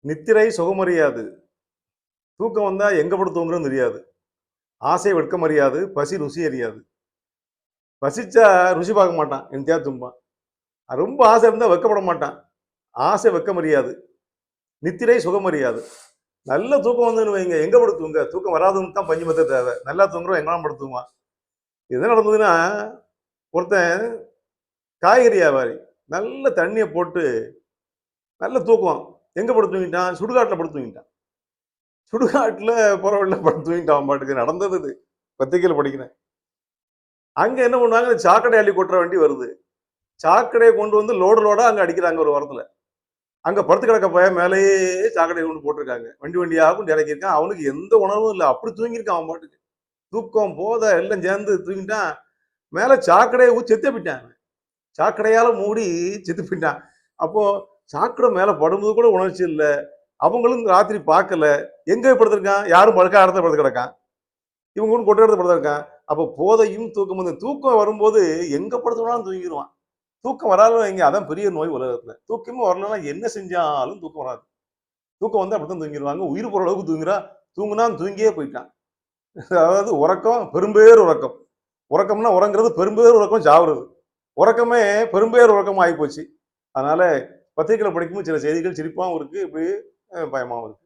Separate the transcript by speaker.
Speaker 1: நித்திரை சுகமறியாது. தூக்கம் வந்தா எங்க படுத்து தூங்குறோம்னு தெரியாது. ஆசை வெட்கம் அறியாது. பசி ருசி அறியாது. பசிச்சா ருசி பார்க்க மாட்டான். என்னத்தையாவது தும்பான். ரொம்ப ஆசை இருந்தா வெட்கப்பட மாட்டான். ஆசை வெட்கம் அறியாது. நித்திரை சுகம் அறியாது. நல்ல தூக்கம் வந்துன்னு வைங்க. எங்க படுத்து தூங்க? தூக்கம் வராதவனுக்கு தான் பஞ்சு மெத்த தேவை. நல்லா தூங்குறவன் எங்கனாலும் படுத்து தூங்குவான். என்ன நடந்ததுன்னா, ஒருத்தன் காய்கறி வியாபாரி. நல்ல தண்ணிய போட்டு நல்ல தூக்கம். எங்க படுத்து தூங்கிட்டான்? சுடுகாட்டுல படுத்து தூங்கிட்டான். சுடுகாட்டுல போற வழியில படுத்து தூங்கிட்டான் அவன் பாட்டுக்கு. நடந்தது இது. பத்திரிக்கையில படிக்கிறேன். அங்க என்ன பண்ணுவாங்க, சாக்கடை அள்ளி கொட்டுற வண்டி வருது. சாக்கடைய கொண்டு வந்து லோடு லோடா அங்க அடிக்கிறாங்க ஒரு வாரத்துல. அங்க படுத்து கிடக்க பையன் மேலேயே சாக்கடைய கொண்டு போட்டிருக்காங்க. வண்டி வண்டியா கொண்டு இறக்கியிருக்கான். அவனுக்கு எந்த உணர்வும் இல்ல. அப்படி தூங்கியிருக்கான் அவன் பாட்டுக்கு. தூக்கம் போத எல்லாம் சேர்ந்து தூங்கிட்டான். மேல சாக்கடைய ஊத்தி செத்தே போயிட்டான். சாக்கடையால மூடி செத்து போயிட்டான். அப்போ சாக்கடை மேல படும்போது கூட உணர்ச்சி இல்ல. அவங்களும் ராத்திரி பார்க்கல. எங்க படுத்திருக்கான்? யாரும் படுக்காத இடத்துல படுத்து கிடக்கான். இவங்க கூட கொட்டை இடத்துல படுத்து இருக்கான். அப்போ போதையும் தூக்கம் வந்து தூக்கம் வரும்போது எங்க படுத்துனாலும் தூங்கிடுவான். தூக்கம் வராதுன்னு வைங்க, அதான் பெரிய நோய் உலகத்துல. தூக்கமே வரலன்னா என்ன செஞ்சாலும் தூக்கம் வராது. தூக்கம் வந்து அப்படித்தான் தூங்கிடுவாங்க. உயிர் போற அளவுக்கு தூங்குனா தூங்கியே போயிட்டான். அதாவது உறக்கம் பெரும்பேறு உறக்கம். உறக்கம்னா உறங்குறது, பெரும்பேறு உறக்கம் சாவுறது. உறக்கமே பெரும்பேறு உறக்கம் ஆகி போச்சு. அதனால பத்திரிகையில படிக்கும்போது சில செய்திகள் சிரிப்பாவும் இருக்கு, இப்படி பயமாவும் இருக்கு.